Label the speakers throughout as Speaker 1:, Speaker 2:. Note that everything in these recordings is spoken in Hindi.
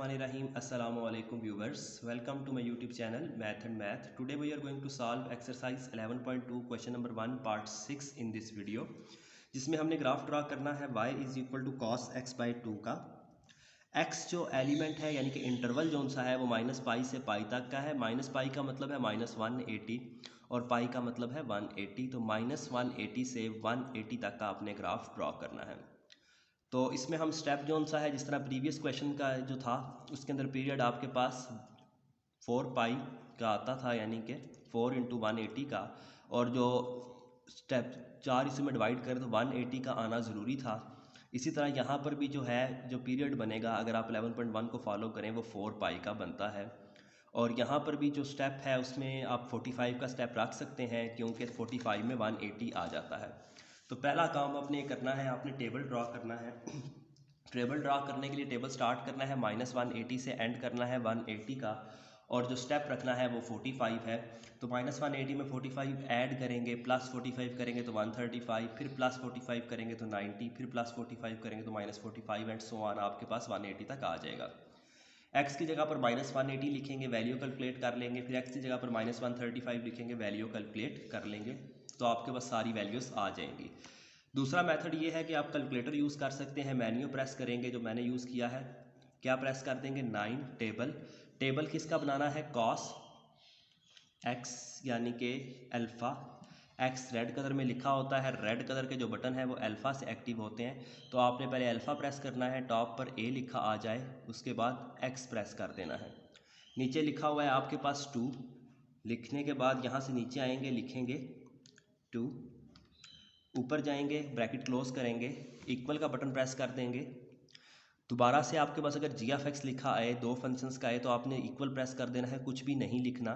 Speaker 1: Bismillahirrahmanirrahim. Assalamu alaikum viewers. Welcome to my YouTube channel Math and Math. Today we are going to solve exercise 11.2 question number 1 part 6 in this video, जिसमें हमने ग्राफ ड्रा करना है y is equal to cos x by 2 का। x जो एलिमेंट है यानी कि इंटरवल जोन सा है वो माइनस पाई से पाई तक का है। माइनस पाई का मतलब है माइनस 180 और पाई का मतलब है 180। तो माइनस 180 से 180 तक का आपने ग्राफ ड्रा करना है। तो इसमें हम स्टेप जोन सा है, जिस तरह प्रीवियस क्वेश्चन का जो था उसके अंदर पीरियड आपके पास 4 पाई का आता था, यानी कि 4 इंटू 180 का, और जो स्टेप 4 इसमें डिवाइड करें तो 180 का आना ज़रूरी था। इसी तरह यहाँ पर भी जो है जो पीरियड बनेगा, अगर आप 11.1 को फॉलो करें वो 4 पाई का बनता है। और यहाँ पर भी जो स्टेप है उसमें आप 45 का स्टेप रख सकते हैं, क्योंकि 45 में 180 आ जाता है। तो पहला काम आपने करना है, आपने टेबल ड्रा करना है। टेबल ड्रा करने के लिए टेबल स्टार्ट करना है माइनस 180 से, एंड करना है 180 का, और जो स्टेप रखना है वो 45 है। तो माइनस 180 में 45 ऐड करेंगे, प्लस 45 करेंगे तो 135, फिर प्लस 45 करेंगे तो 90, फिर प्लस 45 करेंगे तो माइनस 45 एंड सो ऑन, आपके पास 180 तक आ जाएगा। x की जगह पर माइनस 180 लिखेंगे, वैल्यू कैलकुलेट कर लेंगे, फिर x की जगह पर माइनस 135 लिखेंगे, वैल्यू कैलकुलेट कर लेंगे, तो आपके पास सारी वैल्यूज़ आ जाएंगी। दूसरा मेथड ये है कि आप कैलकुलेटर यूज़ कर सकते हैं। मेन्यू प्रेस करेंगे, जो मैंने यूज़ किया है, क्या प्रेस कर देंगे 9 टेबल। टेबल किसका बनाना है, कॉस x यानी कि अल्फ़ा। x रेड कलर में लिखा होता है, रेड कलर के जो बटन है वो अल्फ़ा से एक्टिव होते हैं। तो आपने पहले अल्फ़ा प्रेस करना है, टॉप पर a लिखा आ जाए, उसके बाद x प्रेस कर देना है। नीचे लिखा हुआ है आपके पास 2, लिखने के बाद यहाँ से नीचे आएंगे, लिखेंगे 2, ऊपर जाएंगे, ब्रैकेट क्लोज करेंगे, इक्वल का बटन प्रेस कर देंगे। दोबारा से आपके पास अगर g(x) लिखा आए, दो फंक्शंस का आए, तो आपने इक्वल प्रेस कर देना है, कुछ भी नहीं लिखना।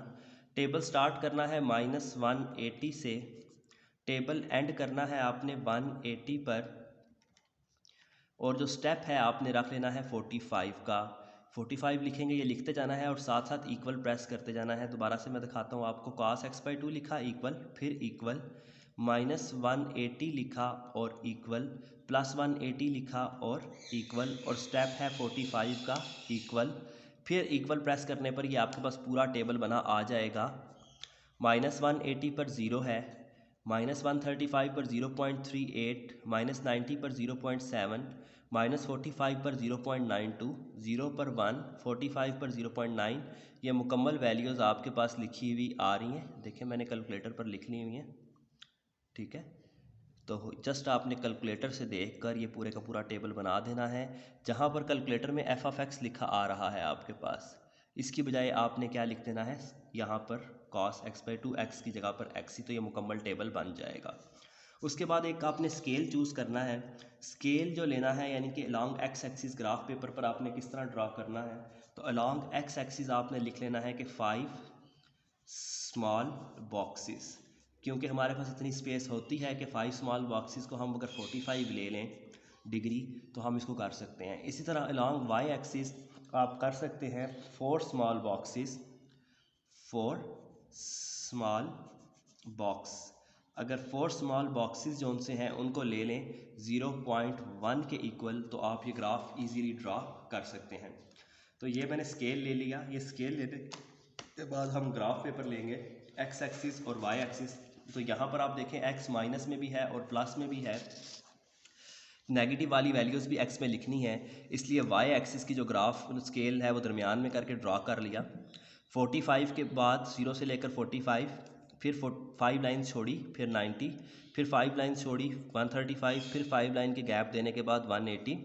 Speaker 1: टेबल स्टार्ट करना है माइनस 180 से, टेबल एंड करना है आपने 180 पर, और जो स्टेप है आपने रख लेना है 45 का। 45 लिखेंगे, ये लिखते जाना है और साथ साथ इक्वल प्रेस करते जाना है। दोबारा से मैं दिखाता हूँ आपको, cos x बाई 2 लिखा, इक्वल, फिर इक्वल, माइनस 180 लिखा और इक्वल, प्लस 180 लिखा और इक्वल, और स्टेप है 45 का, इक्वल, फिर इक्वल प्रेस करने पर ये आपके पास पूरा टेबल बना आ जाएगा। माइनस 180 पर 0 है, माइनस 135 पर 0.38, माइनस 90 पर 0.7, माइनस 45 पर 0.92, 0 पर 1, 45 पर 0.9। ये मुकम्मल वैल्यूज़ आपके पास लिखी हुई आ रही हैं। देखिए मैंने कैलकुलेटर पर लिख ली हुई हैं, ठीक है। तो जस्ट आपने कैलकुलेटर से देखकर ये पूरे का पूरा टेबल बना देना है। जहाँ पर कैलकुलेटर में f(x) लिखा आ रहा है आपके पास, इसकी बजाय आपने क्या लिख देना है, यहाँ पर cos x बाई 2, x की जगह पर x ही, तो ये मुकम्मल टेबल बन जाएगा। उसके बाद एक आपने स्केल चूज़ करना है। स्केल जो लेना है, यानी कि along x axis graph paper पर आपने किस तरह ड्रा करना है, तो अलॉन्ग x एक्सिस आपने लिख लेना है कि 5 स्मॉल बॉक्सेस, क्योंकि हमारे पास इतनी स्पेस होती है कि 5 स्मॉल बॉक्सेस को हम अगर 45 ले लें डिग्री तो हम इसको कर सकते हैं। इसी तरह अलॉन्ग y एक्सिस आप कर सकते हैं 4 स्मॉल बॉक्सेस, 4 स्मॉल बॉक्स। अगर 4 स्मॉल बॉक्सेस जो उनसे हैं उनको ले लें 0.1 के इक्वल, तो आप ये ग्राफ इजीली ड्रा कर सकते हैं। तो ये मैंने स्केल ले लिया। ये स्केल लेने के बाद हम ग्राफ पेपर लेंगे, x एक्सिस और y एक्सिस। तो यहाँ पर आप देखें x माइनस में भी है और प्लस में भी है, नेगेटिव वाली वैल्यूज़ भी x में लिखनी है, इसलिए y एक्सिस की जो ग्राफ स्केल है वो दरमियान में करके ड्रा कर लिया। 45 के बाद 0 से लेकर 45, फिर 5 लाइन छोड़ी, फिर 90, फिर 5 लाइन छोड़ी 135, फिर 5 लाइन के गैप देने के बाद 180।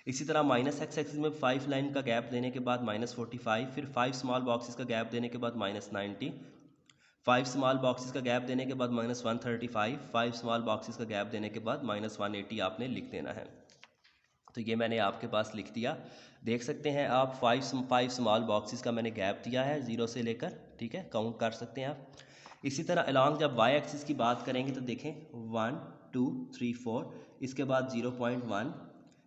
Speaker 1: इसी तरह माइनस x एक्सिस में 5 लाइन का गैप देने के बाद माइनस 45, फिर 5 स्मॉल बॉक्सेस का गैप देने के बाद माइनस 90, 5 स्मॉल बॉक्सेस का गैप देने के बाद माइनस 135, 5 स्मॉल बॉक्सेस का गैप देने के बाद माइनस 180 आपने लिख देना है। तो ये मैंने आपके पास लिख दिया, देख सकते हैं आप 5 स्मॉल बॉक्सेस का मैंने गैप दिया है 0 से लेकर, ठीक है, काउंट कर सकते हैं आप। इसी तरह अलॉन्ग जब y एक्सिस की बात करेंगे तो देखें 1 2 3 4, इसके बाद 0.1,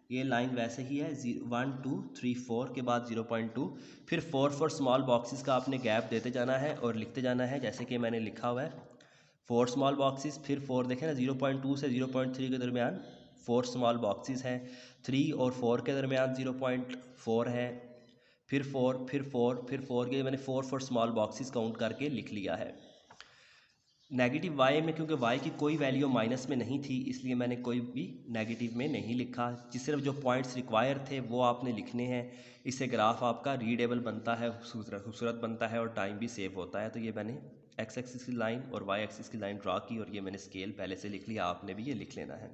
Speaker 1: ये लाइन वैसे ही है, 1 2 3 4 के बाद 0.2, फिर 4 स्मॉल बॉक्सेस का आपने गैप देते जाना है और लिखते जाना है, जैसे कि मैंने लिखा हुआ है 4 स्मॉल बॉक्सेस, फिर 4 देखें ना, 0.2 से 0.3 के दरमियान 4 स्मॉल बॉक्सेस हैं, 3 और 4 के दरमियान 0.4 है, फिर 4, फिर 4, फिर 4 के मैंने 4 स्मॉल बॉक्सेस काउंट करके लिख लिया है। नेगेटिव वाई में क्योंकि वाई की कोई वैल्यू माइनस में नहीं थी, इसलिए मैंने कोई भी नेगेटिव में नहीं लिखा। सिर्फ जो पॉइंट्स रिक्वायर थे वो आपने लिखने हैं। इससे ग्राफ आपका रीडेबल बनता है, खूबसूरत बनता है और टाइम भी सेव होता है। तो ये मैंने एक्स एक्सिस की लाइन और वाई एक्सिस की लाइन ड्रा की और ये मैंने स्केल पहले से लिख लिया, आपने भी ये लिख लेना है।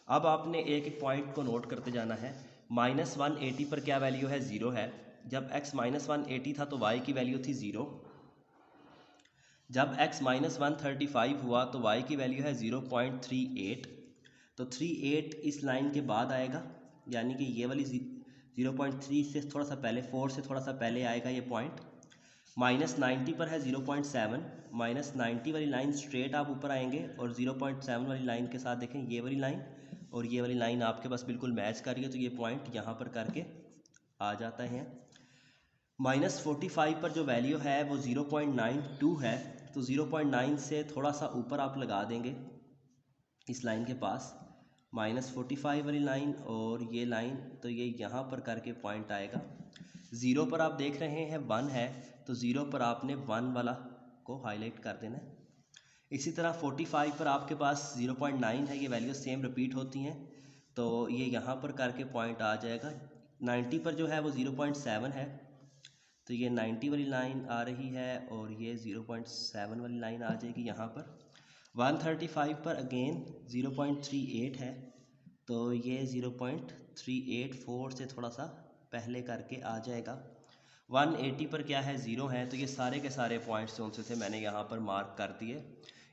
Speaker 1: अब आपने एक एक पॉइंट को नोट करते जाना है। -180 पर क्या वैल्यू है? 0 है। जब x -180 था तो y की वैल्यू थी 0। जब x -135 हुआ तो y की वैल्यू है 0.38। तो 38 इस लाइन के बाद आएगा, यानी कि ये वाली 0.3 से थोड़ा सा पहले, 4 से थोड़ा सा पहले आएगा ये पॉइंट। -90 पर है 0.7। -90 वाली लाइन स्ट्रेट आप ऊपर आएंगे और 0.7 वाली लाइन के साथ देखें ये वाली लाइन और ये वाली लाइन आपके पास बिल्कुल मैच कर रही है, तो ये पॉइंट यहाँ पर करके आ जाता है। -45 पर जो वैल्यू है वो 0.92 है, तो 0.9 से थोड़ा सा ऊपर आप लगा देंगे इस लाइन के पास, -45 वाली लाइन और ये लाइन, तो ये यहाँ पर करके पॉइंट आएगा। 0 पर आप देख रहे हैं 1 है, तो 0 पर आपने 1 वाला को हाईलाइट कर देना है। इसी तरह 45 पर आपके पास 0.9 है, ये वैल्यू सेम रिपीट होती हैं, तो ये यहाँ पर करके पॉइंट आ जाएगा। 90 पर जो है वो 0.7 है, तो ये 90 वाली लाइन आ रही है और ये 0.7 वाली लाइन आ जाएगी यहाँ पर। 135 पर अगेन 0.38 है, तो ये 0.384 से थोड़ा सा पहले करके आ जाएगा। 180 पर क्या है? 0 है, तो ये सारे के सारे पॉइंट्स जो से मैंने यहाँ पर मार्क कर दिए।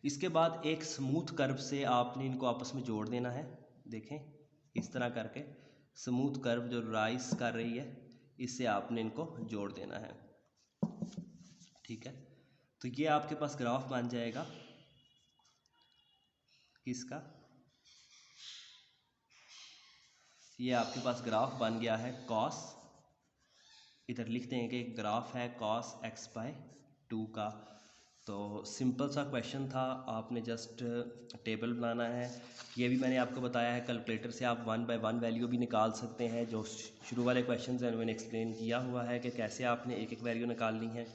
Speaker 1: इसके बाद एक स्मूथ कर्व से आपने इनको आपस में जोड़ देना है। देखें इस तरह करके स्मूथ कर्व जो राइज कर रही है, इससे आपने इनको जोड़ देना है। ठीक है, तो ये आपके पास ग्राफ बन जाएगा किसका? ये आपके पास ग्राफ बन गया है कॉस, इधर लिख देंगे कि ग्राफ है cos x/2 का। तो सिंपल सा क्वेश्चन था, आपने जस्ट टेबल बनाना है। ये भी मैंने आपको बताया है, कैलकुलेटर से आप 1 बाय 1 वैल्यू भी निकाल सकते हैं। जो शुरू वाले क्वेश्चन हैं मैंने एक्सप्लेन किया हुआ है कि कैसे आपने एक एक वैल्यू निकालनी है।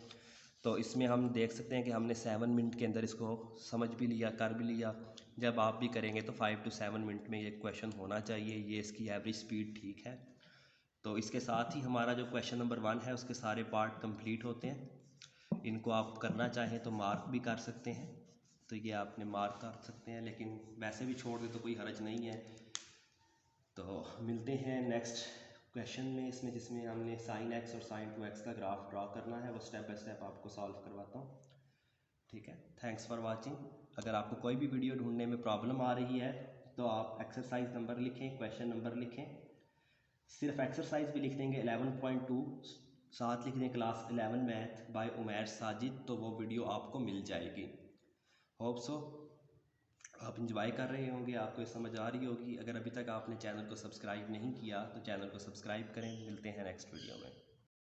Speaker 1: तो इसमें हम देख सकते हैं कि हमने 7 मिनट के अंदर इसको समझ भी लिया, कर भी लिया। जब आप भी करेंगे तो 5 to 7 मिनट में ये क्वेश्चन होना चाहिए। ये इसकी एवरेज स्पीड ठीक है। तो इसके साथ ही हमारा जो क्वेश्चन नंबर 1 है उसके सारे पार्ट कंप्लीट होते हैं। इनको आप करना चाहें तो मार्क भी कर सकते हैं, तो ये आपने मार्क कर सकते हैं, लेकिन वैसे भी छोड़ दे तो कोई हर्ज नहीं है। तो मिलते हैं नेक्स्ट क्वेश्चन में, इसमें जिसमें हमने sin x और sin 2x का ग्राफ ड्रा करना है, वो स्टेप बाय स्टेप आपको सॉल्व करवाता हूँ। ठीक है, थैंक्स फॉर वाचिंग। अगर आपको कोई भी वीडियो ढूंढने में प्रॉब्लम आ रही है तो आप एक्सरसाइज नंबर लिखें, क्वेश्चन नंबर लिखें। सिर्फ एक्सरसाइज भी लिख देंगे 11.2, साथ लिख दें class 11 math bye Umair Sajid, तो वो वीडियो आपको मिल जाएगी। होप सो आप इंजॉय कर रहे होंगे, आपको ये समझ आ रही होगी। अगर अभी तक आपने चैनल को सब्सक्राइब नहीं किया तो चैनल को सब्सक्राइब करें। मिलते हैं नेक्स्ट वीडियो में।